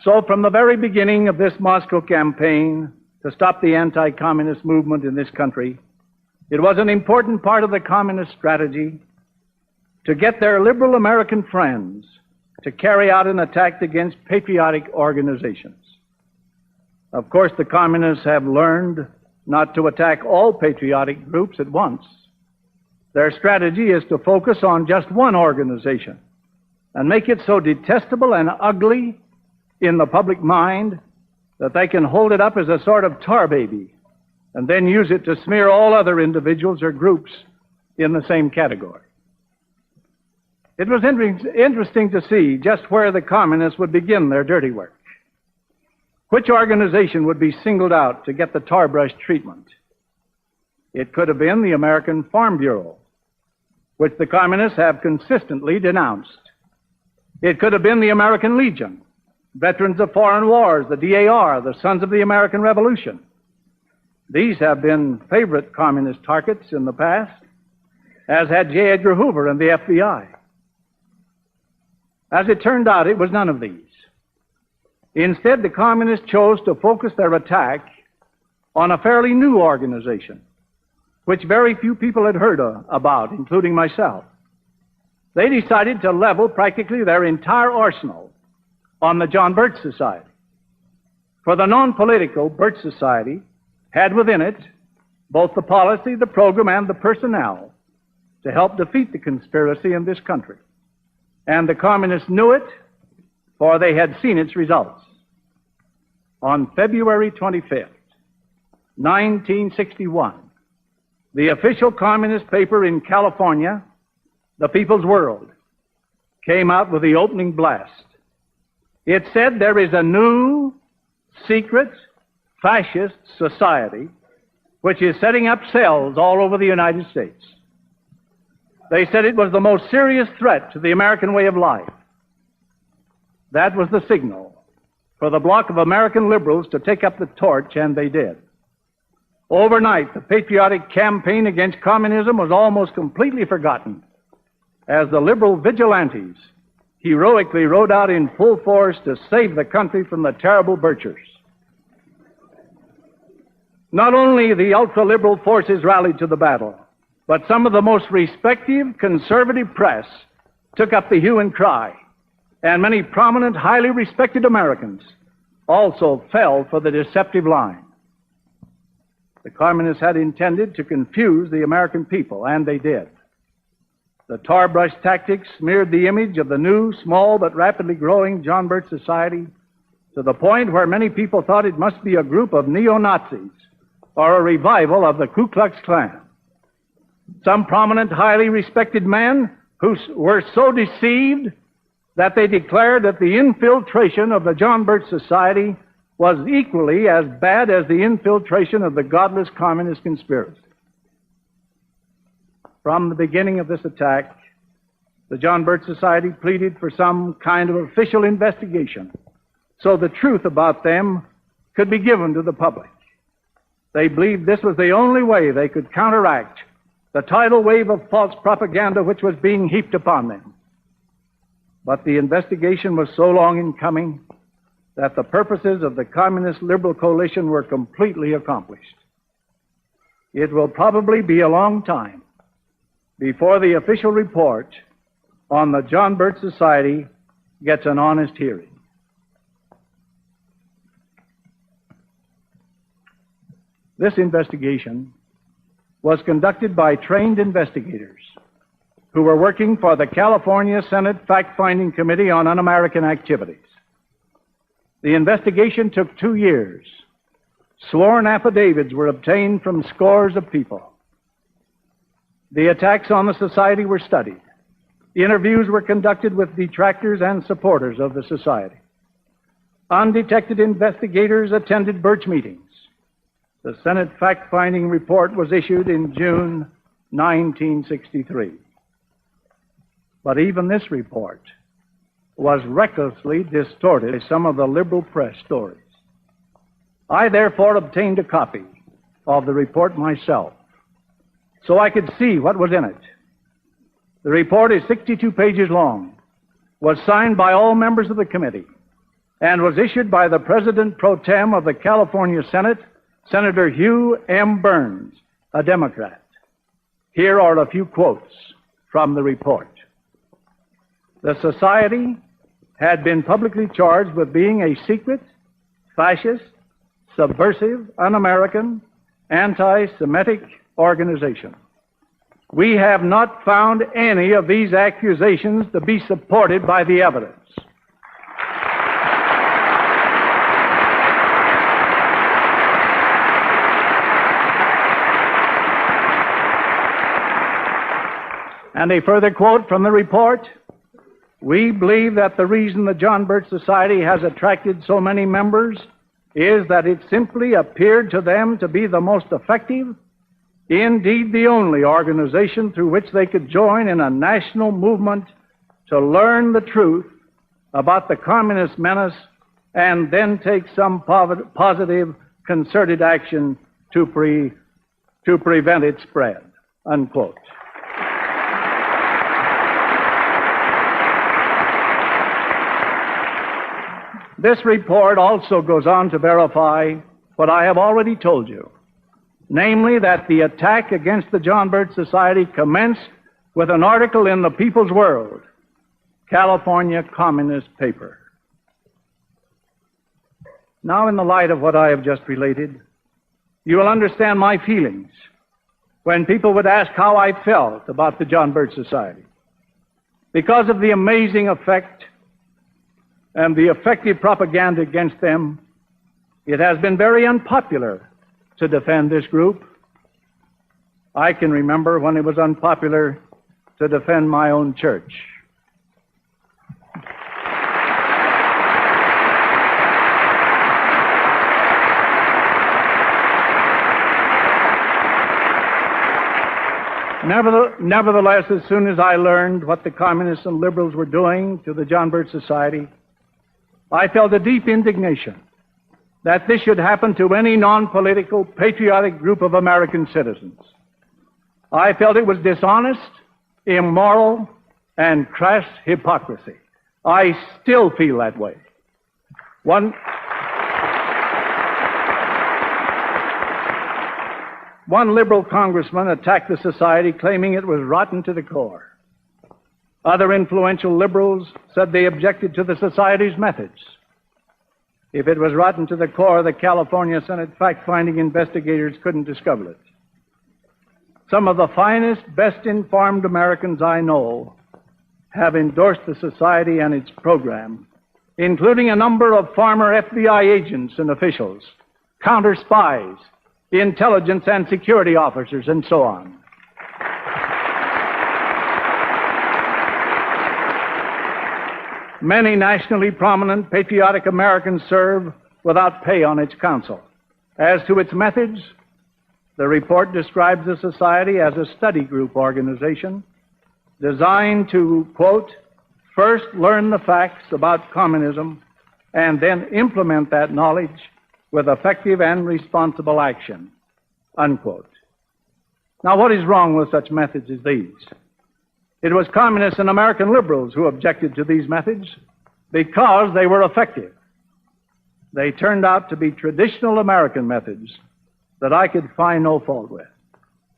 So from the very beginning of this Moscow campaign to stop the anti-communist movement in this country, it was an important part of the communist strategy to get their liberal American friends to carry out an attack against patriotic organizations. Of course, the communists have learned not to attack all patriotic groups at once. Their strategy is to focus on just one organization and make it so detestable and ugly in the public mind that they can hold it up as a sort of tar baby and then use it to smear all other individuals or groups in the same category. It was interesting to see just where the communists would begin their dirty work. Which organization would be singled out to get the tar brush treatment? It could have been the American Farm Bureau, which the communists have consistently denounced. It could have been the American Legion, Veterans of Foreign Wars, the DAR, the Sons of the American Revolution. These have been favorite communist targets in the past, as had J. Edgar Hoover and the FBI. As it turned out, it was none of these. Instead, the communists chose to focus their attack on a fairly new organization, which very few people had heard about, including myself. They decided to level practically their entire arsenal on the John Birch Society. For the non-political Birch Society had within it both the policy, the program, and the personnel to help defeat the conspiracy in this country. And the communists knew it, for they had seen its results. On February 25th, 1961, the official communist paper in California, The People's World, came out with the opening blast. It said there is a new, secret, fascist society which is setting up cells all over the United States. They said it was the most serious threat to the American way of life. That was the signal for the bloc of American liberals to take up the torch, and they did. Overnight, the patriotic campaign against communism was almost completely forgotten as the liberal vigilantes heroically rode out in full force to save the country from the terrible Birchers. Not only the ultra-liberal forces rallied to the battle, but some of the most respected conservative press took up the hue and cry, and many prominent, highly respected Americans also fell for the deceptive line. The communists had intended to confuse the American people, and they did. The tar brush tactics smeared the image of the new, small, but rapidly growing John Birch Society to the point where many people thought it must be a group of neo-Nazis or a revival of the Ku Klux Klan. Some prominent, highly respected men who were so deceived that they declared that the infiltration of the John Birch Society was equally as bad as the infiltration of the godless communist conspiracy. From the beginning of this attack, the John Birch Society pleaded for some kind of official investigation so the truth about them could be given to the public. They believed this was the only way they could counteract the tidal wave of false propaganda which was being heaped upon them. But the investigation was so long in coming that the purposes of the Communist Liberal Coalition were completely accomplished. It will probably be a long time before the official report on the John Birch Society gets an honest hearing. This investigation was conducted by trained investigators who were working for the California Senate Fact-Finding Committee on Un-American Activities. The investigation took 2 years. Sworn affidavits were obtained from scores of people. The attacks on the society were studied. Interviews were conducted with detractors and supporters of the society. Undetected investigators attended Birch meetings. The Senate fact-finding report was issued in June 1963. But even this report was recklessly distorted by some of the liberal press stories. I therefore obtained a copy of the report myself so I could see what was in it. The report is 62 pages long, was signed by all members of the committee, and was issued by the President pro tem of the California Senate, Senator Hugh M. Burns, a Democrat. Here are a few quotes from the report. The Society had been publicly charged with being a secret, fascist, subversive, un-American, anti-Semitic organization. We have not found any of these accusations to be supported by the evidence. And a further quote from the report, we believe that the reason the John Birch Society has attracted so many members is that it simply appeared to them to be the most effective, indeed the only organization through which they could join in a national movement to learn the truth about the communist menace and then take some positive, concerted action to prevent its spread, unquote. This report also goes on to verify what I have already told you, namely that the attack against the John Birch Society commenced with an article in the People's World, California Communist paper. Now, in the light of what I have just related, you will understand my feelings when people would ask how I felt about the John Birch Society. Because of the amazing effect and the effective propaganda against them, it has been very unpopular to defend this group. I can remember when it was unpopular to defend my own church. Nevertheless, as soon as I learned what the communists and liberals were doing to the John Birch Society, I felt a deep indignation that this should happen to any non-political, patriotic group of American citizens. I felt it was dishonest, immoral, and crass hypocrisy. I still feel that way. One liberal congressman attacked the society, claiming it was rotten to the core. Other influential liberals said they objected to the society's methods. If it was rotten to the core, the California Senate fact-finding investigators couldn't discover it. Some of the finest, best-informed Americans I know have endorsed the society and its program, including a number of former FBI agents and officials, counter spies, intelligence and security officers, and so on. Many nationally prominent, patriotic Americans serve without pay on its council. As to its methods, the report describes the society as a study group organization designed to, quote, first learn the facts about communism and then implement that knowledge with effective and responsible action, unquote. Now, what is wrong with such methods as these? It was communists and American liberals who objected to these methods because they were effective. They turned out to be traditional American methods that I could find no fault with.